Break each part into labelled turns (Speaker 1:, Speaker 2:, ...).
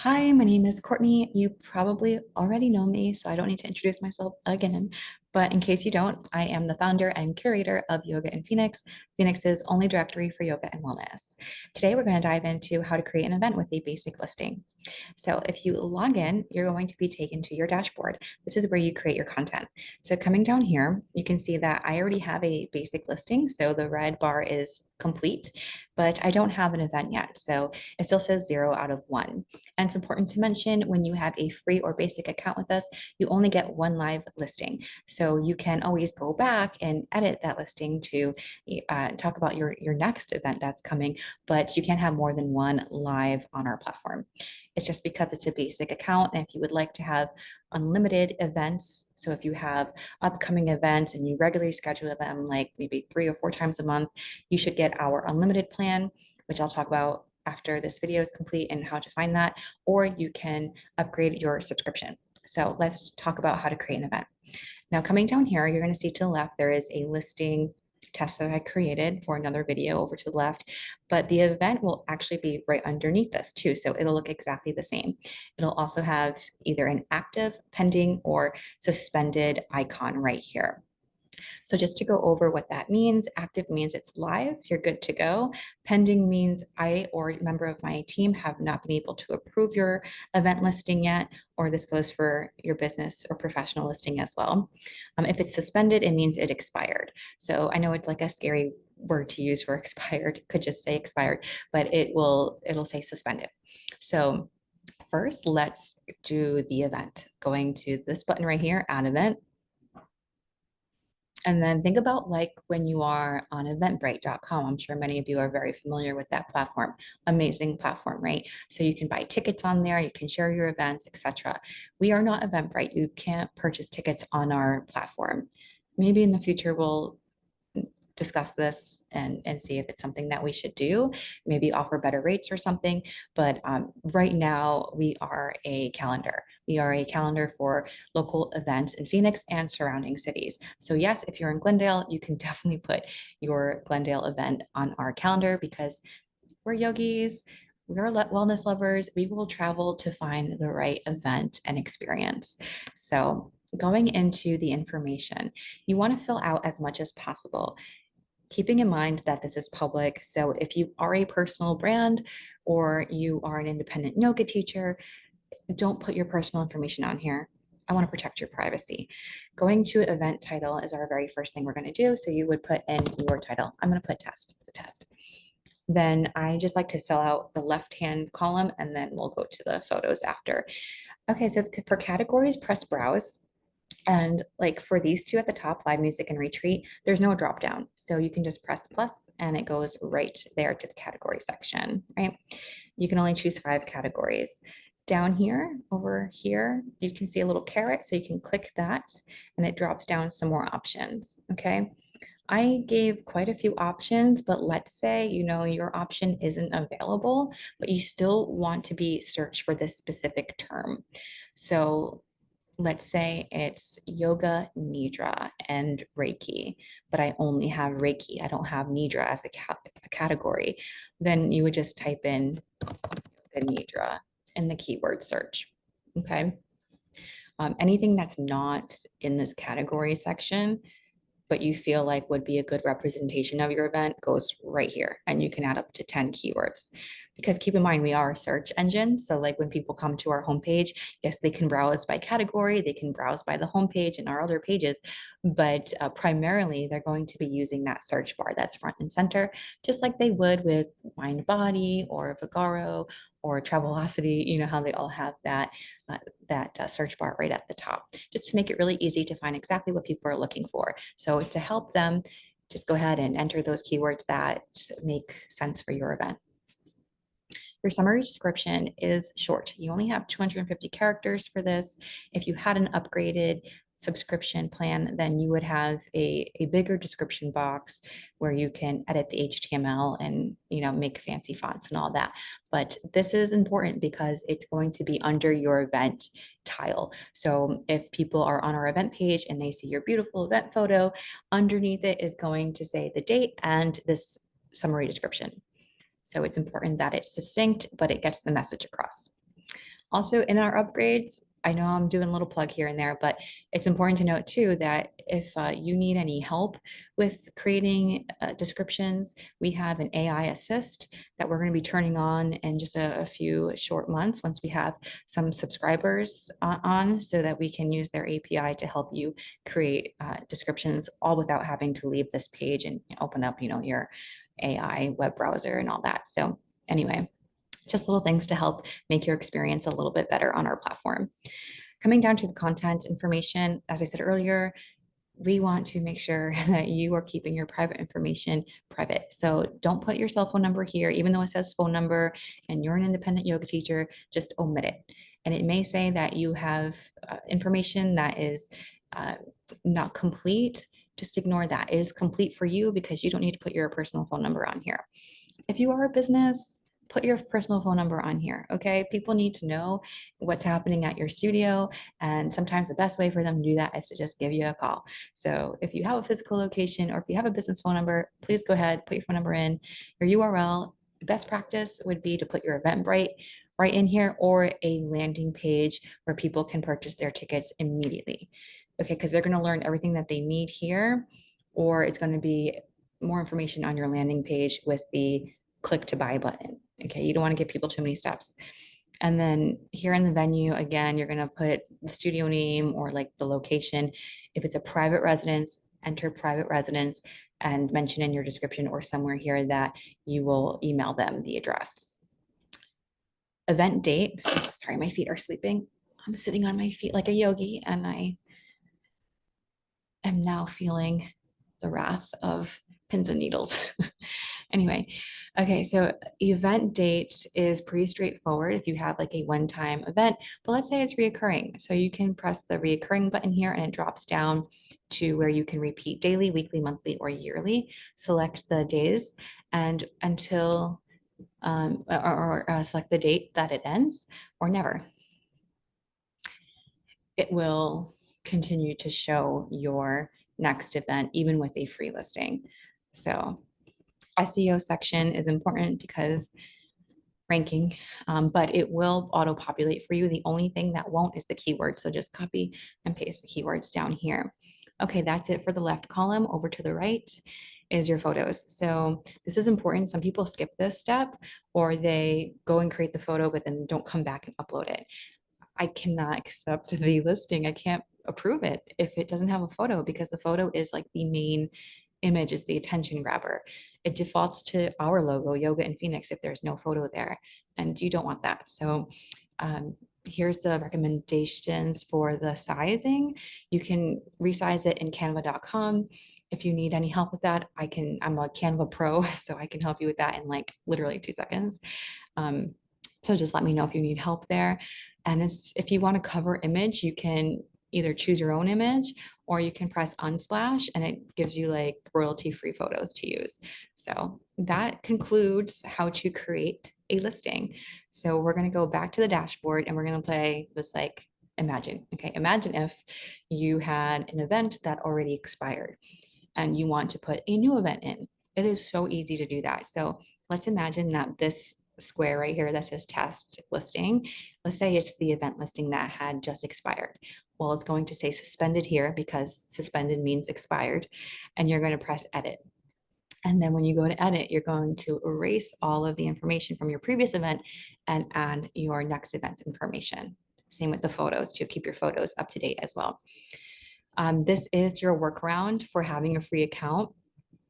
Speaker 1: Hi, my name is Courtney. You probably already know me, so I don't need to introduce myself again. But in case you don't, I am the founder and curator of Yoga in Phoenix, Phoenix's only directory for yoga and wellness. Today, we're going to dive into how to create an event with a basic listing. So if you log in, you're going to be taken to your dashboard. This is where you create your content. So coming down here, you can see that I already have a basic listing. So the red bar is complete, but I don't have an event yet. So it still says 0 out of 1. And it's important to mention when you have a free or basic account with us, you only get one live listing. So you can always go back and edit that listing to talk about your next event that's coming, but you can't have more than one live on our platform. It's just because it's a basic account. And if you would like to have unlimited events, so if you have upcoming events and you regularly schedule them like maybe 3 or 4 times a month, you should get our unlimited plan, which I'll talk about after this video is complete and how to find that, or you can upgrade your subscription. So let's talk about how to create an event. Now, coming down here, you're going to see to the left, there is a listing test that I created for another video over to the left, but the event will actually be right underneath this too. So it'll look exactly the same. It'll also have either an active, pending, or suspended icon right here. So just to go over what that means, active means it's live, you're good to go. Pending means I or a member of my team have not been able to approve your event listing yet, or this goes for your business or professional listing as well. If it's suspended, it means it expired. So I know it's like a scary word to use for expired, could just say expired, but it'll say suspended. So first, let's do the event. Going to this button right here, add event. And then think about like when you are on eventbrite.com. I'm sure many of you are very familiar with that platform. Amazing platform, right? So you can buy tickets on there, you can share your events, etc. We are not Eventbrite. You can't purchase tickets on our platform. Maybe in the future we'll discuss this and see if it's something that we should do, maybe offer better rates or something. But right now, we are a calendar. We are a calendar for local events in Phoenix and surrounding cities. So, yes, if you're in Glendale, you can definitely put your Glendale event on our calendar because we're yogis. We're wellness lovers. We will travel to find the right event and experience. So, going into the information, you want to fill out as much as possible, keeping in mind that this is public. So if you are a personal brand or you are an independent yoga teacher, don't put your personal information on here. I want to protect your privacy. Going to event title is our very first thing we're going to do. So you would put in your title. I'm going to put test. It's a test. Then I just like to fill out the left-hand column and then we'll go to the photos after. Okay, so for categories, press browse. And like for these two at the top, live music and retreat, there's no drop down. So you can just press plus and it goes right there to the category section, right? You can only choose 5 categories. Down here, over here, you can see a little caret. So you can click that and it drops down some more options, okay? I gave quite a few options, but let's say, your option isn't available, but you still want to be searched for this specific term. So let's say it's yoga nidra and Reiki, but I only have Reiki. I don't have nidra as a category. Then you would just type in yoga nidra in the keyword search. Okay. Anything that's not in this category section, but you feel like would be a good representation of your event goes right here. And you can add up to 10 keywords. Because keep in mind, we are a search engine. So like when people come to our homepage, yes, they can browse by category, they can browse by the homepage and our other pages, but primarily they're going to be using that search bar that's front and center, just like they would with Mind Body or Vagaro or Travelocity, how they all have that search bar right at the top, just to make it really easy to find exactly what people are looking for. So to help them, just go ahead and enter those keywords that make sense for your event. Your summary description is short. You only have 250 characters for this. If you had an upgraded subscription plan, then you would have a bigger description box where you can edit the HTML and make fancy fonts and all that. But this is important because it's going to be under your event tile. So if people are on our event page and they see your beautiful event photo, underneath it is going to say the date and this summary description. So it's important that it's succinct, but it gets the message across. Also, in our upgrades, I know I'm doing a little plug here and there, but it's important to note too that if you need any help with creating descriptions, we have an AI assist that we're going to be turning on in just a few short months once we have some subscribers on so that we can use their API to help you create descriptions all without having to leave this page and open up, your AI web browser and all that. So anyway, just little things to help make your experience a little bit better on our platform. Coming down to the content information, as I said earlier, we want to make sure that you are keeping your private information private. So don't put your cell phone number here, even though it says phone number and you're an independent yoga teacher, just omit it. And it may say that you have information that is uh, not complete. Just ignore that. It is complete for you because you don't need to put your personal phone number on here. If you are a business, put your personal phone number on here, okay? People need to know what's happening at your studio, and sometimes the best way for them to do that is to just give you a call. So if you have a physical location or if you have a business phone number, please go ahead, put your phone number in, your URL. Best practice would be to put your Eventbrite right in here or a landing page where people can purchase their tickets immediately. Okay, because they're going to learn everything that they need here, or it's going to be more information on your landing page with the click to buy button. Okay, you don't want to give people too many steps. And then here in the venue, again, you're going to put the studio name or like the location. If it's a private residence, enter private residence and mention in your description or somewhere here that you will email them the address. Event date. Sorry, my feet are sleeping. I'm sitting on my feet like a yogi and I am now feeling the wrath of pins and needles. Anyway, okay, so event date is pretty straightforward if you have like a one-time event, but let's say it's reoccurring. So you can press the reoccurring button here and it drops down to where you can repeat daily, weekly, monthly, or yearly. Select the days and until select the date that it ends or never. It will continue to show your next event even with a free listing. So SEO section is important because ranking, but it will auto-populate for you. The only thing that won't is the keyword. So just copy and paste the keywords down here. Okay, that's it for the left column. Over to the right is your photos. So this is important. Some people skip this step or they go and create the photo, but then don't come back and upload it. I cannot accept the listing. I can't approve it if it doesn't have a photo because the photo is like the main image, is the attention grabber. It defaults to our logo, Yoga in Phoenix, if there's no photo there, and you don't want that. So here's the recommendations for the sizing. You can resize it in canva.com. If you need any help with that, I'm a Canva pro, so I can help you with that in like literally 2 seconds. So just let me know if you need help there. And if you want to cover image, you can either choose your own image or you can press unsplash and it gives you like royalty-free photos to use. So that concludes how to create a listing. So we're going to go back to the dashboard and we're going to play this like imagine. Okay, imagine if you had an event that already expired and you want to put a new event in. It is so easy to do that. So let's imagine that this square right here that says test listing, let's say it's the event listing that had just expired. Well, it's going to say suspended here because suspended means expired, and you're going to press edit. And then when you go to edit, you're going to erase all of the information from your previous event and add your next event's information. Same with the photos to keep your photos up to date as well. This is your workaround for having a free account.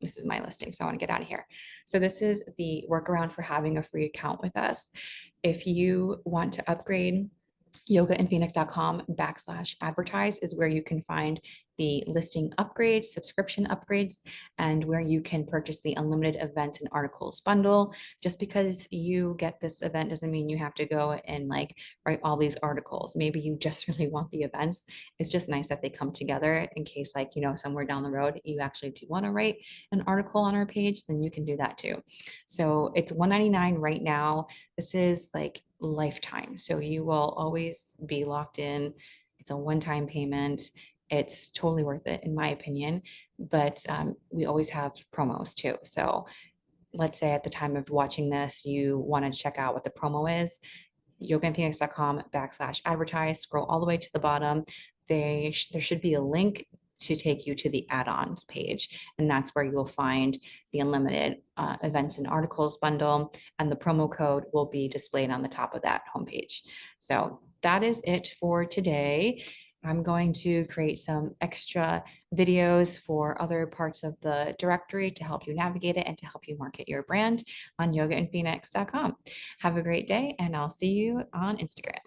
Speaker 1: This is my listing, so I want to get out of here. So this is the workaround for having a free account with us. If you want to upgrade, yogainphoenix.com/advertise is where you can find the listing upgrades, subscription upgrades, and where you can purchase the unlimited events and articles bundle. Just because you get this event doesn't mean you have to go and like write all these articles. Maybe you just really want the events. It's just nice that they come together in case like, somewhere down the road, you actually do want to write an article on our page, then you can do that too. So it's $199 right now. This is like lifetime. So you will always be locked in. It's a one-time payment. It's totally worth it in my opinion, but we always have promos too. So let's say at the time of watching this, you want to check out what the promo is. yogaandphoenix.com/advertise. Scroll all the way to the bottom. There should be a link to take you to the add-ons page, and that's where you'll find the unlimited events and articles bundle, and the promo code will be displayed on the top of that homepage. So that is it for today. I'm going to create some extra videos for other parts of the directory to help you navigate it and to help you market your brand on yogaandphoenix.com. Have a great day, and I'll see you on Instagram.